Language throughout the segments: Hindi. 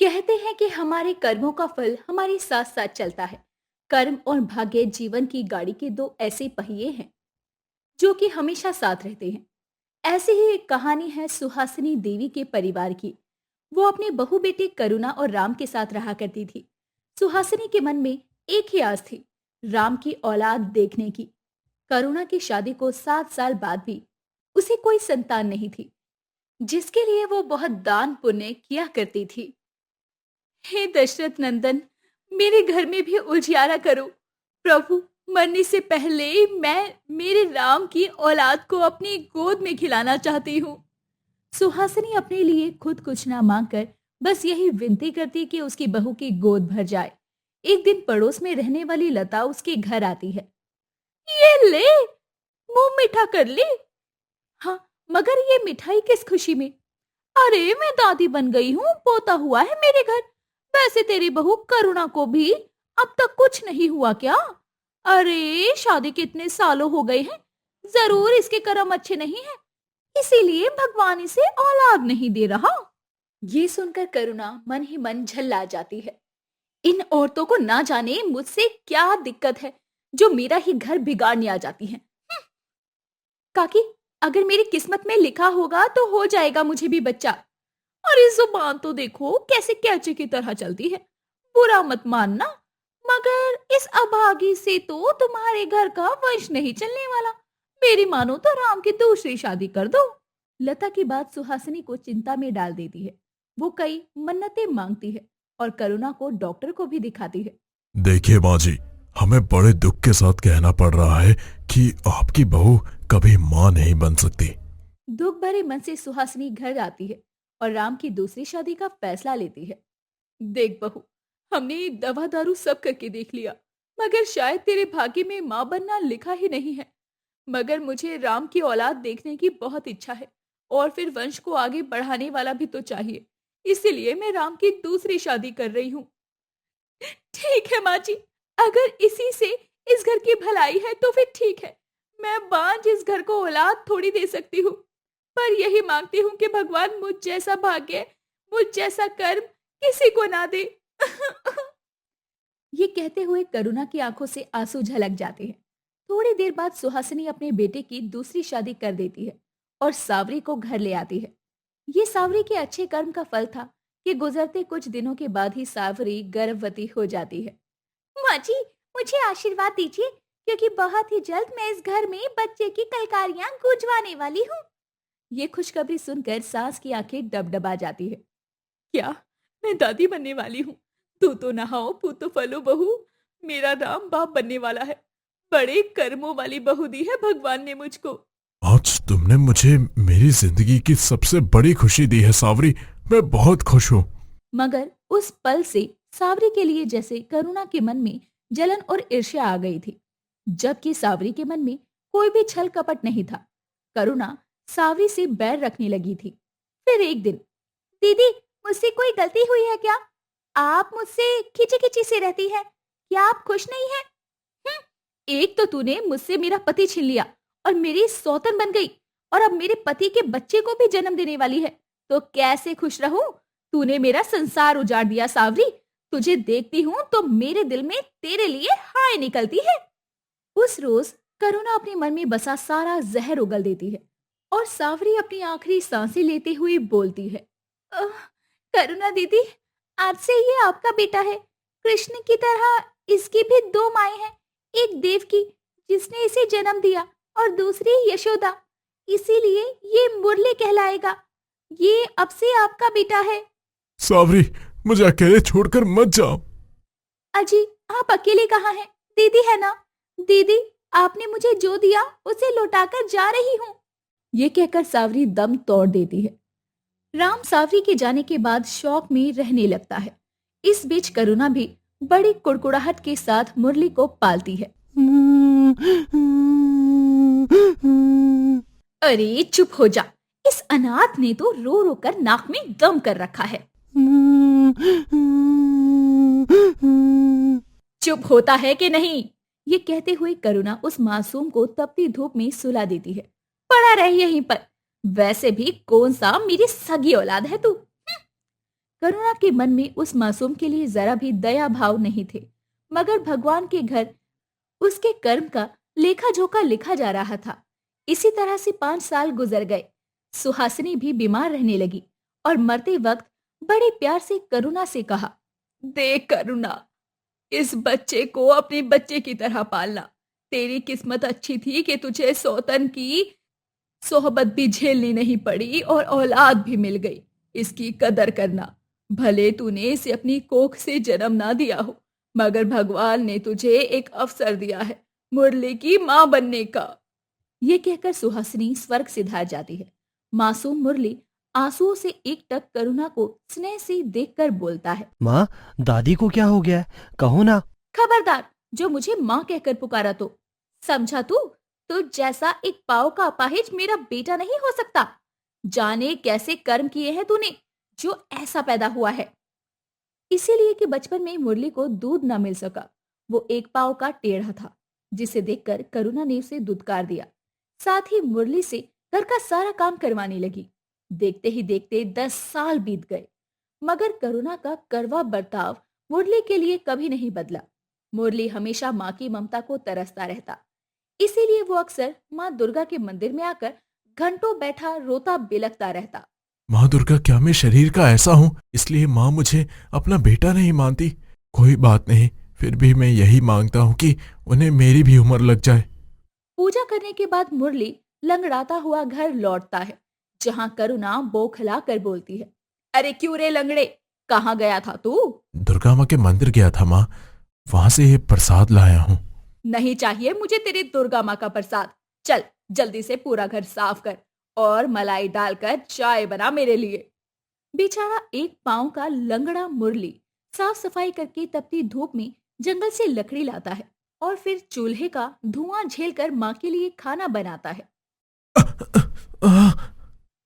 कहते हैं कि हमारे कर्मों का फल हमारे साथ साथ चलता है। कर्म और भाग्य जीवन की गाड़ी के दो ऐसे पहिए हैं जो कि हमेशा साथ रहते हैं। ऐसी ही एक कहानी है सुहासिनी देवी के परिवार की। वो अपने बहू बेटे करुणा और राम के साथ रहा करती थी। सुहासिनी के मन में एक ही आस थी, राम की औलाद देखने की। करुणा की शादी को 7 साल बाद भी उसे कोई संतान नहीं थी, जिसके लिए वो बहुत दान पुण्य किया करती थी। हे दशरथ नंदन, मेरे घर में भी उजियारा करो। प्रभु, मरने से पहले मैं मेरे राम की औलाद को अपनी गोद में खिलाना चाहती हूँ। सुहासिनी अपने लिए खुद कुछ ना मांगकर बस यही विनती करती कि उसकी बहू की गोद भर जाए। एक दिन पड़ोस में रहने वाली लता उसके घर आती है। ये ले, मुंह मीठा कर ले। हाँ, मगर ये मिठाई किस खुशी में? अरे, मैं दादी बन गई हूँ, पोता हुआ है मेरे घर। वैसे तेरी बहू करुणा को भी अब तक कुछ नहीं हुआ क्या? अरे, शादी के इतने सालों हो गए हैं, जरूर इसके कर्म अच्छे नहीं हैं, इसीलिए भगवान इसे औलाद नहीं दे रहा। ये सुनकर करुणा मन ही मन झल्ला जाती है। इन औरतों को ना जाने मुझसे क्या दिक्कत है जो मेरा ही घर बिगाड़ने आ जाती हैं। काकी, अगर मेरी किस्मत में लिखा होगा तो हो जाएगा मुझे भी बच्चा। अरे, जुबान तो देखो कैसे कैचे की तरह चलती है। बुरा मत मानना, मगर इस अभागी से तो तुम्हारे घर का वंश नहीं चलने वाला। मेरी मानो तो राम की दूसरी शादी कर दो। लता की बात सुहासिनी को चिंता में डाल देती है। वो कई मन्नतें मांगती है और करुणा को डॉक्टर को भी दिखाती है। देखिए माँ जी, हमें बड़े दुख के साथ कहना पड़ रहा है कि आपकी बहू कभी माँ नहीं बन सकती। दुख भरे मन से सुहासिनी घर आती है और राम की दूसरी शादी का फैसला लेती है। देख बहू, हमने दवा दारू सब करके देख लिया, मगर शायद तेरे भाग्य में माँ बनना लिखा ही नहीं है। मगर मुझे राम की औलाद देखने की बहुत इच्छा है और फिर वंश को आगे बढ़ाने वाला भी तो चाहिए। इसीलिए मैं राम की दूसरी शादी कर रही हूँ। ठीक है माँ जी, अगर इसी से इस घर की भलाई है तो फिर ठीक है। मैं बांझ इस घर को औलाद थोड़ी दे सकती हूँ, पर यही मांगती हूँ कि भगवान मुझ जैसा भाग्य, मुझ जैसा कर्म किसी को ना दे। ये कहते हुए करुणा की आंखों से आंसू झलक जाते हैं। थोड़ी देर बाद सुहासिनी अपने बेटे की दूसरी शादी कर देती है और सावरी को घर ले आती है। ये सावरी के अच्छे कर्म का फल था कि गुजरते कुछ दिनों के बाद ही सावरी गर्भवती हो जाती है। माँ जी, मुझे आशीर्वाद दीजिए, क्योंकि बहुत ही जल्द मैं इस घर में बच्चे की कलकारियां गूंजवाने वाली हूँ। ये खुशखबरी सुनकर सास की आंखें डबडबा जाती है। क्या, मैं दादी बनने वाली हूँ? तू तो नहाओ पूतो फलो बहू, मेरा राम बाप बनने वाला है। बड़े कर्मों वाली बहू दी है भगवान ने मुझको। आज तुमने मुझे मेरी जिंदगी की सबसे बड़ी खुशी दी है सावरी। मैं बहुत खुश हूँ। मगर उस पल से सावरी के लिए जैसे करुणा के मन में जलन और ईर्ष्या आ गई थी, जबकि सावरी के मन में कोई भी छल कपट नहीं था। करुणा सावरी से बैर रखने लगी थी। फिर एक दिन, दीदी, मुझसे कोई गलती हुई है क्या? आप मुझसे खिची खिची से रहती है, क्या आप खुश नहीं हैं? हम्म, एक तो तूने मुझसे मेरा पति छीन लिया और मेरी सौतन बन गई, और अब मेरे पति के बच्चे को भी जन्म देने वाली है, तो कैसे खुश रहूं? तूने मेरा संसार उजाड़ दिया सावरी। तुझे देखती हूँ तो मेरे दिल में तेरे लिए हाय निकलती है। उस रोज करुणा अपने मन में बसा सारा जहर उगल देती है और सावरी अपनी आखिरी सांसें लेते हुए बोलती है। "अह, करुणा दीदी, आज से ये आपका बेटा है। कृष्ण की तरह इसकी भी दो माएं हैं, एक देवकी जिसने इसे जन्म दिया और दूसरी यशोदा, इसीलिए ये मुरली कहलाएगा। ये अब से आपका बेटा है। सावरी, मुझे अकेले छोड़कर मत जाओ। अजी, आप अकेले कहाँ हैं? दीदी है ना? दीदी, आपने मुझे जो दिया उसे लौटाकर जा रही हूँ। ये कहकर सावरी दम तोड़ देती है। राम सावरी के जाने के बाद शौक में रहने लगता है। इस बीच करुणा भी बड़ी कुड़कुड़ाहट के साथ मुरली को पालती है। अरे चुप हो जा, इस अनाथ ने तो रो रो कर नाक में दम कर रखा है। चुप होता है कि नहीं? ये कहते हुए करुणा उस मासूम को तपती धूप में सुला देती है। पड़ा रह यहीं पर, वैसे भी कौन सा मेरी सगी औलाद है तू। करुणा के मन में उस मासूम के लिए जरा भी दया भाव नहीं थे, मगर भगवान के घर उसके कर्म का लेखा जोखा लिखा जा रहा था। इसी तरह से 5 साल गुजर गए। सुहासिनी भी बीमार रहने लगी और मरते वक्त बड़े प्यार से करुणा से कहा, देख करुणा, इस बच्चे को अपने बच्चे की तरह पालना। तेरी किस्मत अच्छी थी कि तुझे सौतन की सोहबत भी झेलनी नहीं पड़ी और औलाद भी मिल गई। इसकी कदर करना। भले तूने इसे अपनी कोख से जन्म ना दिया हो, मगर भगवान ने तुझे एक अवसर दिया है मुरली की मां बनने का। ये कहकर सुहासिनी स्वर्ग सिधार जाती है। मासूम मुरली आंसुओं से एकटक करुणा को स्नेह से देखकर बोलता है, माँ, दादी को क्या हो गया है? कहो ना। खबरदार, जो मुझे माँ कहकर पुकारा तो समझा तू जैसा एक पाव का अपाहिज मेरा बेटा नहीं हो सकता। जाने कैसे कर्म किए हैं तूने जो ऐसा पैदा हुआ है। इसीलिए कि बचपन में मुरली को दूध न मिल सका। वो एक पाव का टेढ़ा था, जिसे देखकर करुणा ने उसे दुत्कार दिया। साथ ही मुरली से घर का सारा काम करवाने लगी। देखते ही देखते 10 साल बीत गए, मगर करुणा का कड़वा बर्ताव मुरली के लिए कभी नहीं बदला। मुरली हमेशा माँ की ममता को तरसता रहता। इसीलिए वो अक्सर माँ दुर्गा के मंदिर में आकर घंटों बैठा रोता बिलखता रहता। माँ दुर्गा, क्या मैं शरीर का ऐसा हूँ इसलिए माँ मुझे अपना बेटा नहीं मानती? कोई बात नहीं, फिर भी मैं यही मांगता हूँ कि उन्हें मेरी भी उम्र लग जाए। पूजा करने के बाद मुरली लंगड़ाता हुआ घर लौटता है, जहाँ करुणा बौखला कर बोलती है, अरे क्यों रे लंगड़े, कहाँ गया था तू? दुर्गा माँ के मंदिर गया था माँ, वहां से ये प्रसाद लाया हूँ। नहीं चाहिए मुझे तेरी दुर्गा माँ का प्रसाद। चल जल्दी से पूरा घर साफ कर और मलाई डालकर चाय बना मेरे लिए। बेचारा एक पांव का लंगड़ा मुरली साफ सफाई करके तपती धूप में जंगल से लकड़ी लाता है और फिर चूल्हे का धुआं झेलकर माँ के लिए खाना बनाता है।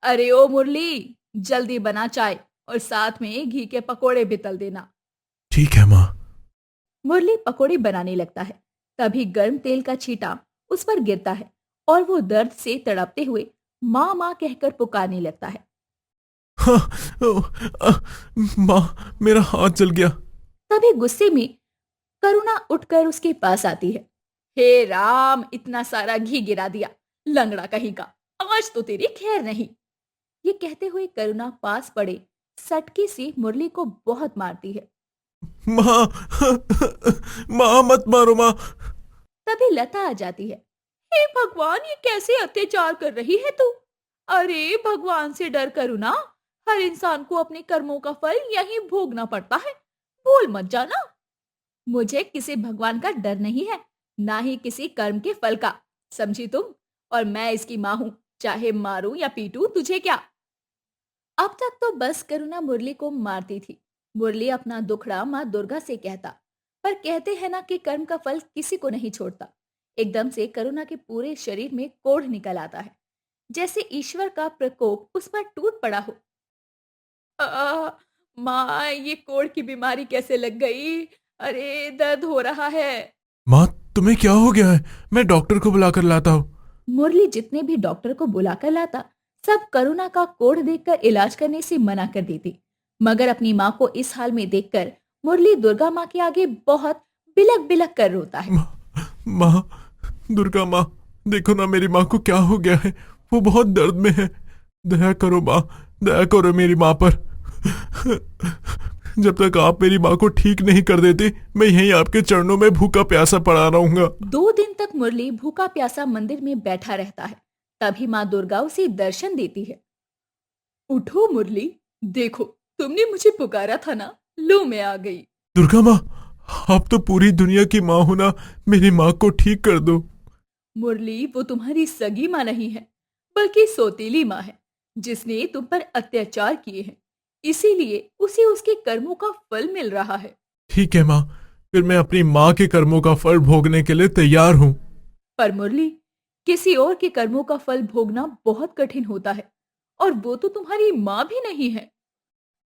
अरे ओ मुरली, जल्दी बना चाय और साथ में घी के पकोड़े भी तल देना। ठीक है माँ। मुरली पकोड़े बनाने लगता है। तभी गर्म तेल का छींटा उस पर गिरता है और वो दर्द से तड़पते हुए माँ माँ कहकर पुकारने लगता है। माँ, मेरा हाथ जल गया। तभी गुस्से में करुणा उठकर उसके पास आती है। हे राम, इतना सारा घी गिरा दिया, लंगड़ा कहीं का, आज तो तेरी खैर नहीं। ये कहते हुए करुणा पास पड़े सटके से मुरली को बहुत मारती है। माँ, माँ मत मारो माँ। तभी लता आ जाती है। हे भगवान, ये कैसे अत्याचार कर रही है तू? अरे भगवान से डर करुणा, हर इंसान को अपने कर्मों का फल यहीं भोगना पड़ता है, भूल मत जाना। मुझे किसी भगवान का डर नहीं है, ना ही किसी कर्म के फल का, समझी तुम? और मैं इसकी माँ हूं, चाहे मारूं या पीटूं, तुझे क्या? अब तक तो बस करुणा मुरली को मारती थी। मुरली अपना दुखड़ा माँ दुर्गा से कहता, पर कहते हैं ना कि कर्म का फल किसी को नहीं छोड़ता। एकदम से करुणा के पूरे शरीर में कोढ़ निकल आता है, जैसे ईश्वर का प्रकोप उस पर टूट पड़ा हो। माँ, ये कोढ़ की बीमारी कैसे लग गई? अरे दर्द हो रहा है। माँ, तुम्हें क्या हो गया है? मैं डॉक्टर को बुलाकर लाता हूँ। मुरली जितने भी डॉक्टर को बुलाकर लाता, सब करुणा का कोढ़ देखकर इलाज करने से मना कर देती। मगर अपनी माँ को इस हाल में देखकर मुरली दुर्गा माँ के आगे बहुत बिलक बिलक कर रोता है। माँ, दुर्गा माँ, देखो ना मेरी माँ को क्या हो गया है, वो बहुत दर्द में है। दया करो माँ, दया करो मेरी माँ पर। जब तक आप मेरी माँ को ठीक नहीं कर देते, मैं यहीं आपके चरणों में भूखा प्यासा पड़ा रहूंगा। 2 दिन तक मुरली भूखा प्यासा मंदिर में बैठा रहता है। तभी माँ दुर्गा उसे दर्शन देती है। उठो मुरली, देखो तुमने मुझे पुकारा था ना, लो मैं आ गई। दुर्गा माँ, आप तो पूरी दुनिया की माँ हो ना, मेरी माँ को ठीक कर दो। मुरली, वो तुम्हारी सगी माँ नहीं है, बल्कि सौतेली माँ है, जिसने तुम पर अत्याचार किए हैं। इसीलिए उसे उसके कर्मों का फल मिल रहा है। ठीक है माँ, फिर मैं अपनी माँ के कर्मों का फल भोगने के लिए तैयार हूँ। पर मुरली, किसी और के कर्मों का फल भोगना बहुत कठिन होता है, और वो तो तुम्हारी माँ भी नहीं है।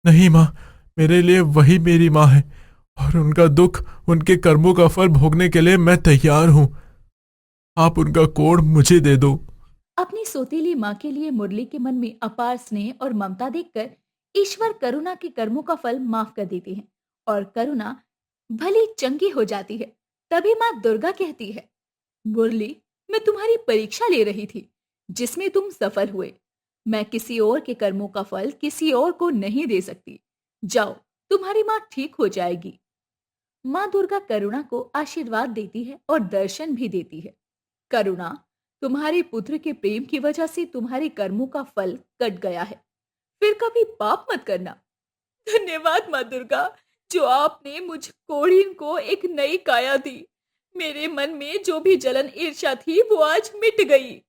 नहीं माँ, मेरे लिए वही मेरी माँ है, और उनका दुख, उनके कर्मों का फल भोगने के लिए मैं तैयार हूँ। आप उनका कोढ़ मुझे दे दो। अपनी सौतेली माँ के लिए मुरली के मन में अपार स्नेह और ममता देखकर ईश्वर करुणा के कर्मों का फल माफ कर देते हैं और करुणा भली चंगी हो जाती है। तभी माँ दुर्गा कहती है, मुरली, मैं तुम्हारी परीक्षा ले रही थी जिसमें तुम सफल हुए। मैं किसी और के कर्मों का फल किसी और को नहीं दे सकती। जाओ, तुम्हारी माँ ठीक हो जाएगी। माँ दुर्गा करुणा को आशीर्वाद देती है और दर्शन भी देती है। करुणा, तुम्हारे पुत्र के प्रेम की वजह से तुम्हारे कर्मों का फल कट गया है। फिर कभी पाप मत करना। धन्यवाद माँ दुर्गा, जो आपने मुझ कोढ़ी को एक नई काया दी। मेरे मन में जो भी जलन ईर्ष्या थी वो आज मिट गई।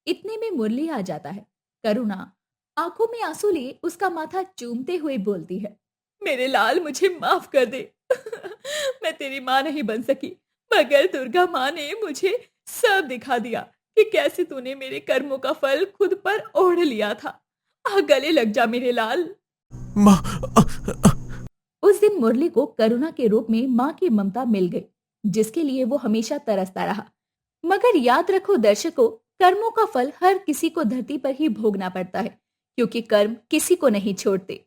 इतने में मुरली आ जाता है। करुणा आंखों में आंसू लिए उसका माथा चूमते हुए बोलती है, मेरे लाल, मुझे माफ कर दे। मैं तेरी माँ नहीं बन सकी, मगर दुर्गा माँ ने मुझे सब दिखा दिया कि कैसे तूने मेरे कर्मों का फल खुद पर ओढ़ लिया था। आ गले लग जा मेरे लाल। माँ, उस दिन मुरली को करुणा के रूप में माँ की ममता मिल गई, जिसके लिए वो हमेशा तरसता रहा। मगर याद रखो दर्शकों, कर्मों का फल हर किसी को धरती पर ही भोगना पड़ता है, क्योंकि कर्म किसी को नहीं छोड़ते।